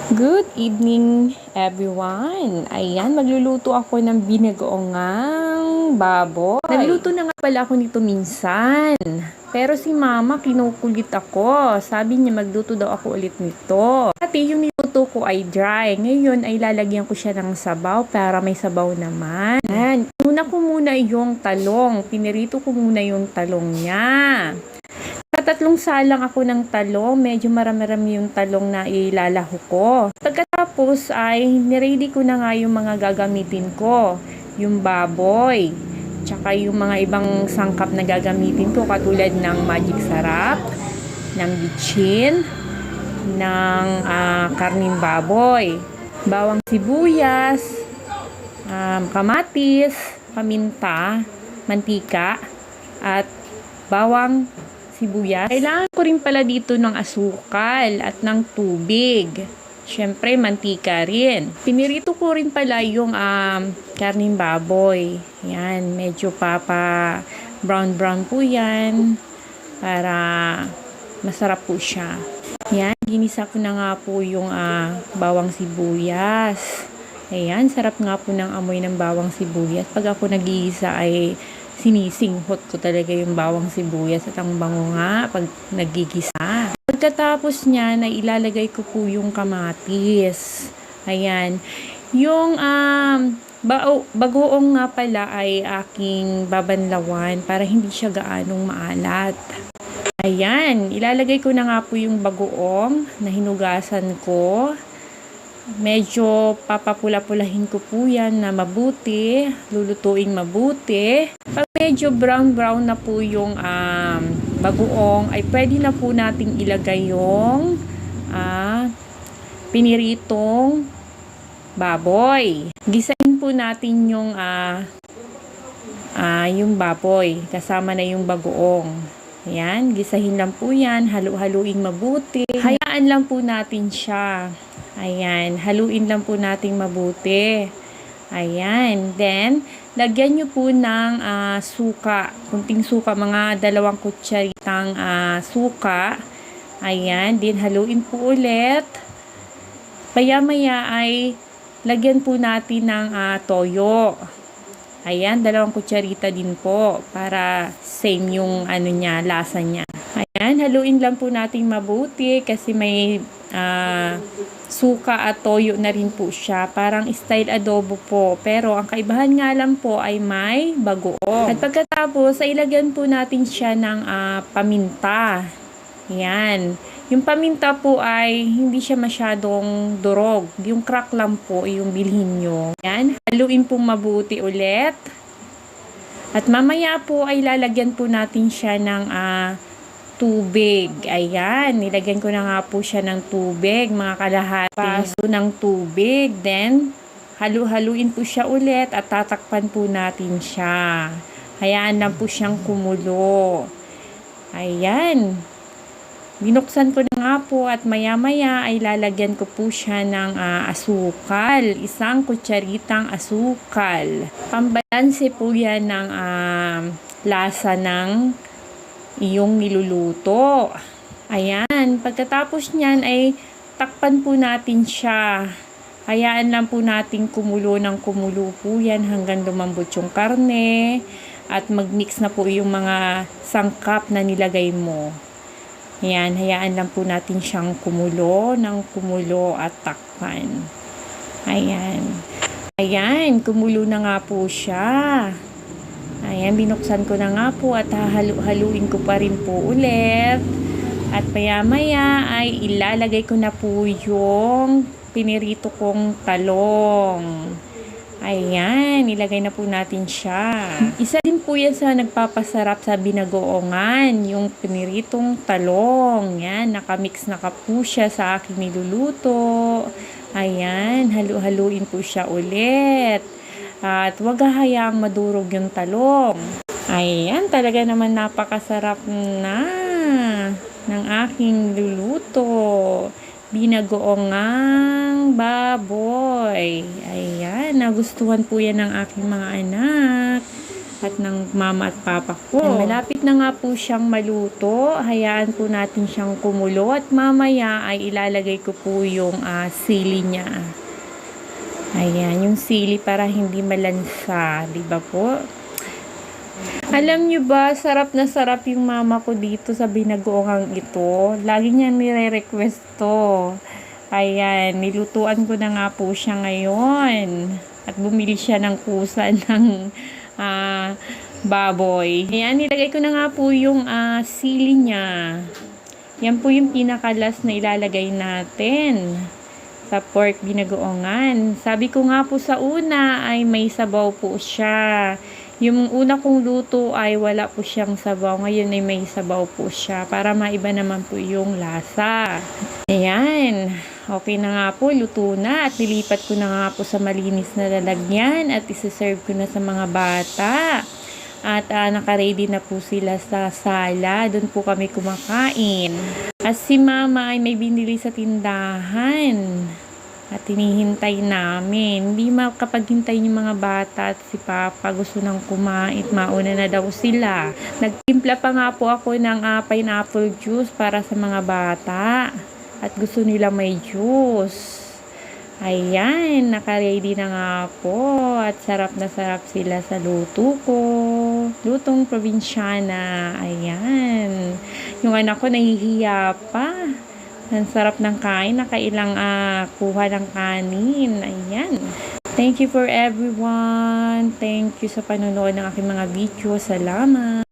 Good evening, everyone. Ayan, magluluto ako ng binagoongang baboy. Nagluto na nga pala ako nito minsan. Pero si mama, kinukulit ako. Sabi niya magluto daw ako ulit nito. Dati yung niluto ko ay dry. Ngayon ay lalagyan ko siya ng sabaw para may sabaw naman. Ayan, una ko muna yung talong. Pinirito ko muna yung talong niya. Tatlong salang ako ng talong, medyo marami-rami yung talong na ilalaho ko. Pagkatapos ay niready ko na nga yung mga gagamitin ko. Yung baboy, tsaka yung mga ibang sangkap na gagamitin ko katulad ng magic sarap, ng bitchin, ng karning baboy, bawang sibuyas, kamatis, paminta, mantika, at bawang sibuyas. Kailangan ko rin pala dito ng asukal at ng tubig. Siyempre, mantika rin. Pinirito ko rin pala yung karning baboy. Yan, medyo brown po yan para masarap po siya. Yan, ginisa ko na nga po yung bawang sibuyas. Ayan, sarap nga po ng amoy ng bawang sibuyas. Pag ako nag-iisa ay sinisinghot ko talaga yung bawang sibuyas at ang bango nga pag nagigisa. Pagkatapos niya, na ilalagay ko po yung kamatis. Ayan. Yung bagoong nga pala ay aking babanlawan para hindi siya gaanong maalat. Ayan. Ilalagay ko na nga po yung bagoong na hinugasan ko. Medyo papapula-pulahin ko po yan na mabuti, lulutuin mabuti. Pag medyo brown na po yung bagoong, ay pwede na po nating ilagay yung piniritong baboy. Gisain po natin yung baboy, kasama na yung bagoong. Ayan, gisahin lang po yan, halu-haluin mabuti. Hayaan lang po natin siya. Ayan, haluin lang po nating mabuti. Ayan, then, lagyan nyo po ng suka. Kunting suka, mga 2 kutsaritang suka. Ayan, din haluin po ulit. Maya-maya ay lagyan po natin ng toyo. Ayan, 2 kutsarita din po para same yung lasa niya. Ayan, haluin lang po natin mabuti kasi may suka at toyo na rin po siya. Parang style adobo po. Pero ang kaibahan nga lang po ay may bagoong. At pagkatapos ay ilagyan po natin siya ng paminta. Ayan. Yung paminta po ay hindi siya masyadong durog. Yung crack lang po yung bilhin nyo. Ayan. Haluin po mabuti ulit. At mamaya po ay lalagyan po natin siya ng tubig. Ayan, nilagyan ko na nga po siya ng tubig, mga kalahati baso ng tubig. Then, halu-haluin po siya ulit at tatakpan po natin siya. Hayaan lang po siyang kumulo. Ayan. Binuksan ko na nga po at maya-maya ay lalagyan ko po siya ng asukal. 1 kutsaritang asukal. Pambalanse po yan ng lasa ng iyong niluluto. Ayan, pagkatapos niyan ay takpan po natin siya. Hayaan lang po natin kumulo ng kumulo po yan hanggang lumambot yung karne at magmix na po yung mga sangkap na nilagay mo. Ayan, hayaan lang po natin siyang kumulo ng kumulo at takpan. Ayan. Ayan, kumulo na nga po siya. Ayan, binuksan ko na nga po at haluin ko pa rin po ulit. At maya-maya ay ilalagay ko na po yung pinirito kong talong. Ayan, ilagay na po natin siya. Isa din po yan sa nagpapasarap sa binagoongan, yung piniritong talong. Yan, nakamix na po siya sa aking niluluto. Ayan, halu-haluin po siya ulit. At huwag hahayaang madurog yung talong. Ayan, talaga naman napakasarap na ng aking luluto. Binagoongang baboy. Ayan, nagustuhan po yan ng aking mga anak. at ng mama at papa ko. And malapit na nga po siyang maluto. Hayaan po natin siyang kumulo at mamaya ay ilalagay ko po yung sili niya. Ayan, yung sili para hindi malansa, di ba po? Alam nyo ba, sarap na sarap yung mama ko dito sa binagoongang ito. Lagi niya nire-request to. Ayan, nilutuan ko na nga po siya ngayon. At bumili siya ng kusa ng baboy. Ayan, nilagay ko na nga po yung sili niya. Yan po yung pinakalas na ilalagay natin sa pork binagoongan. Sabi ko nga po sa una ay may sabaw po siya. Yung una kong luto ay wala po siyang sabaw. Ngayon ay may sabaw po siya para maiba naman po yung lasa. Ayan. Okay na nga po. Luto na. At nilipat ko na nga po sa malinis na lalagyan. At isa-serve ko na sa mga bata. At naka-ready na po sila sa sala. Doon po kami kumakain. At si mama ay may binili sa tindahan. At hinihintay namin. Hindi makapaghintay yung mga bata at si Papa gusto nang kumain. Mauna na daw sila. Nagtimpla pa nga po ako ng pineapple juice para sa mga bata. At gusto nila may juice. Ayan, naka-ready na nga po. At sarap na sarap sila sa luto ko. Lutong probinsyana. Ayan. Yung anak ko nahihiya pa. Ang sarap ng kain, nakailang kuha ng kanin. Ayan. Thank you for everyone. Thank you sa panonood ng aking mga video. Salamat.